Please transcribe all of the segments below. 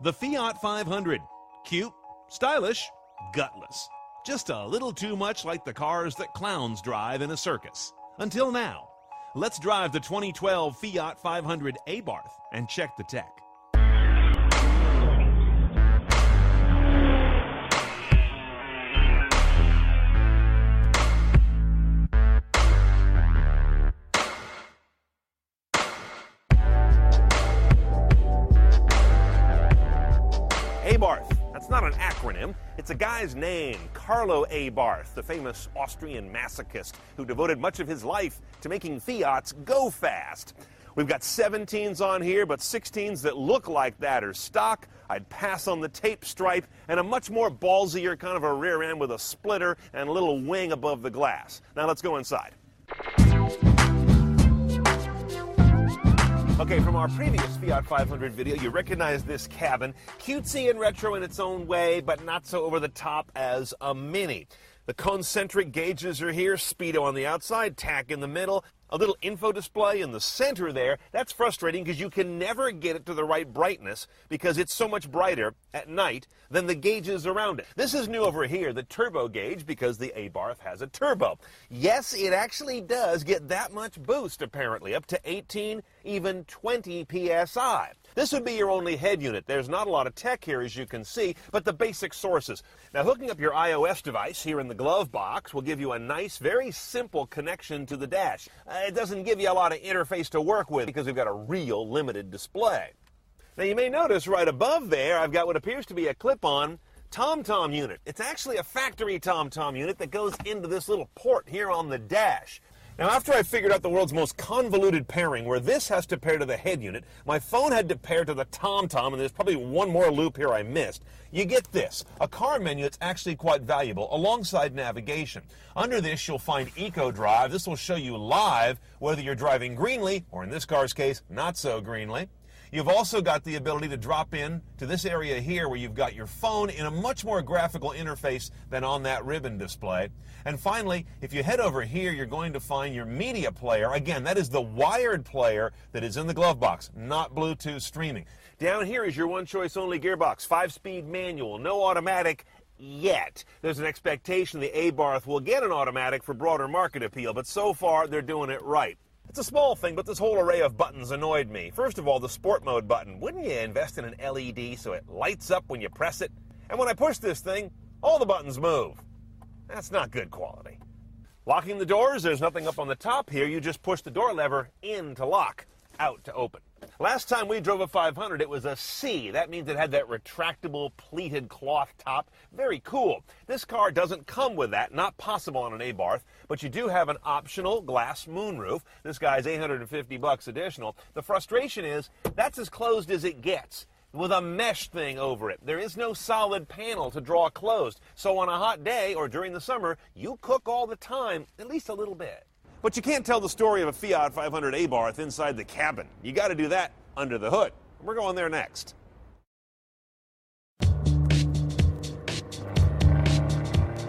The Fiat 500. Cute, stylish, gutless. Just a little too much like the cars that clowns drive in a circus. Until now. Let's drive the 2012 Fiat 500 Abarth and check the tech. Abarth. That's not an acronym. It's a guy's name, Carlo Abarth, the famous Austrian masochist who devoted much of his life to making Fiats go fast. We've got 17s on here, but 16s that look like that are stock. I'd pass on the tape stripe and a much more ballsier kind of a rear end with a splitter and a little wing above the glass. Now let's go inside. Okay, from our previous Fiat 500 video, you recognize this cabin. Cutesy and retro in its own way, but not so over the top as a Mini. The concentric gauges are here, speedo on the outside, tack in the middle, a little info display in the center there. That's frustrating because you can never get it to the right brightness because it's so much brighter at night than the gauges around it. This is new over here, the turbo gauge, because the Abarth has a turbo. Yes, it actually does get that much boost, apparently, up to 18, even 20 PSI. This would be your only head unit. There's not a lot of tech here, as you can see, but the basic sources. Now, hooking up your iOS device here in the glove box will give you a nice, very simple connection to the dash. It doesn't give you a lot of interface to work with because we've got a real limited display. Now, you may notice right above there, I've got what appears to be a clip-on TomTom unit. It's actually a factory TomTom unit that goes into this little port here on the dash. Now, after I figured out the world's most convoluted pairing, where this has to pair to the head unit, my phone had to pair to the TomTom, and there's probably one more loop here I missed. You get this, a car menu that's actually quite valuable, alongside navigation. Under this, you'll find Eco Drive. This will show you live whether you're driving greenly, or in this car's case, not so greenly. You've also got the ability to drop in to this area here where you've got your phone in a much more graphical interface than on that ribbon display. And finally, if you head over here, you're going to find your media player. Again, that is the wired player that is in the glove box, not Bluetooth streaming. Down here is your one-choice only gearbox, 5-speed manual, no automatic yet. There's an expectation the Abarth will get an automatic for broader market appeal, but so far they're doing it right. It's a small thing, but this whole array of buttons annoyed me. First of all, the sport mode button. Wouldn't you invest in an LED so it lights up when you press it? And when I push this thing, all the buttons move. That's not good quality. Locking the doors, there's nothing up on the top here. You just push the door lever in to lock, out to open. Last time we drove a 500, it was a C. That means it had that retractable pleated cloth top. Very cool. This car doesn't come with that, not possible on an Abarth, but you do have an optional glass moonroof. This guy's $850 additional. The frustration is that's as closed as it gets, with a mesh thing over it. There is no solid panel to draw closed, so on a hot day or during the summer, you cook all the time, at least a little bit. But you can't tell the story of a Fiat 500 Abarth inside the cabin. You got to do that under the hood. We're going there next.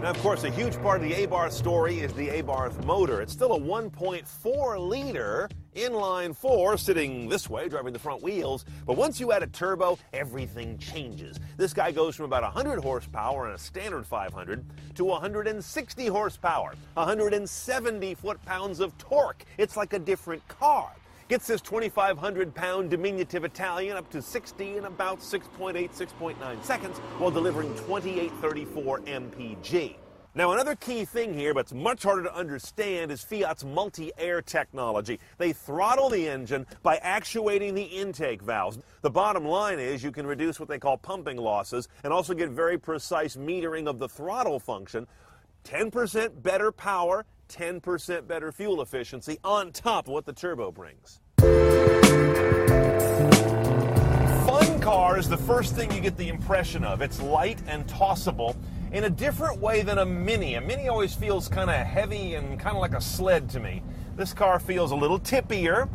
Now, of course, a huge part of the Abarth story is the Abarth motor. It's still a 1.4-liter inline-4 sitting this way, driving the front wheels. But once you add a turbo, everything changes. This guy goes from about 100 horsepower in a standard 500 to 160 horsepower, 170 foot-pounds of torque. It's like a different car. Gets this 2,500-pound diminutive Italian up to 60 in about 6.8, 6.9 seconds while delivering 2834 mpg. Now, another key thing here, but it's much harder to understand, is Fiat's multi-air technology. They throttle the engine by actuating the intake valves. The bottom line is you can reduce what they call pumping losses and also get very precise metering of the throttle function. 10% better power, 10% better fuel efficiency on top of what the turbo brings. Fun car is the first thing you get the impression of. It's light and tossable in a different way than a Mini. A Mini always feels kind of heavy and kind of like a sled to me. This car feels a little tippier,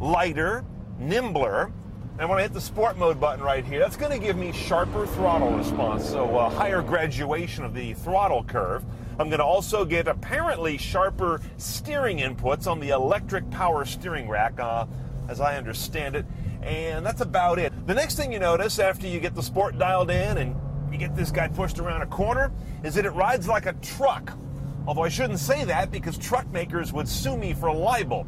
lighter, nimbler. And when I hit the sport mode button right here, that's going to give me sharper throttle response, so a higher graduation of the throttle curve. I'm going to also get apparently sharper steering inputs on the electric power steering rack, as I understand it. and that's about it. The next thing you notice after you get the sport dialed in and you get this guy pushed around a corner is that it rides like a truck. Although I shouldn't say that because truck makers would sue me for libel.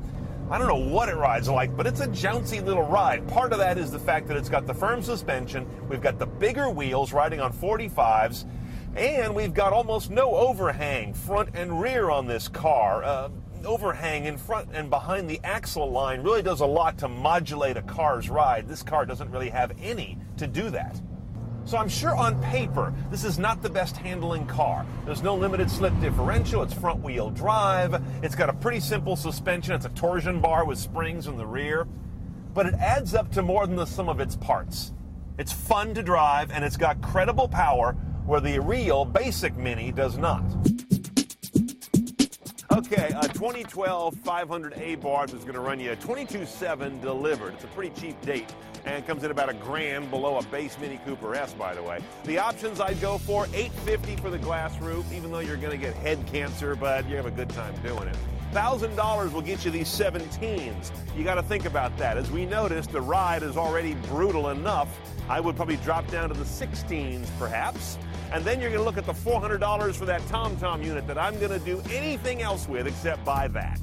I don't know what it rides like, but it's a jouncy little ride. Part of that is the fact that it's got the firm suspension, we've got the bigger wheels riding on 45s, and we've got almost no overhang front and rear on this car. Overhang in front and behind the axle line really does a lot to modulate a car's ride. This car doesn't really have any to do that. So I'm sure on paper, this is not the best handling car. There's no limited slip differential, it's front wheel drive, it's got a pretty simple suspension, it's a torsion bar with springs in the rear, but it adds up to more than the sum of its parts. It's fun to drive and it's got credible power where the real basic Mini does not. Okay, a 2012 500 Abarth is going to run you $22,700 delivered. It's a pretty cheap date and comes in about $1,000 below a base Mini Cooper S, by the way. The options I'd go for, $850 for the glass roof, even though you're going to get head cancer, but you have a good time doing it. $1,000 will get you these 17s. You got to think about that. As we noticed, the ride is already brutal enough. I would probably drop down to the 16s, perhaps. And then you're going to look at the $400 for that TomTom unit that I'm going to do anything else with except buy that.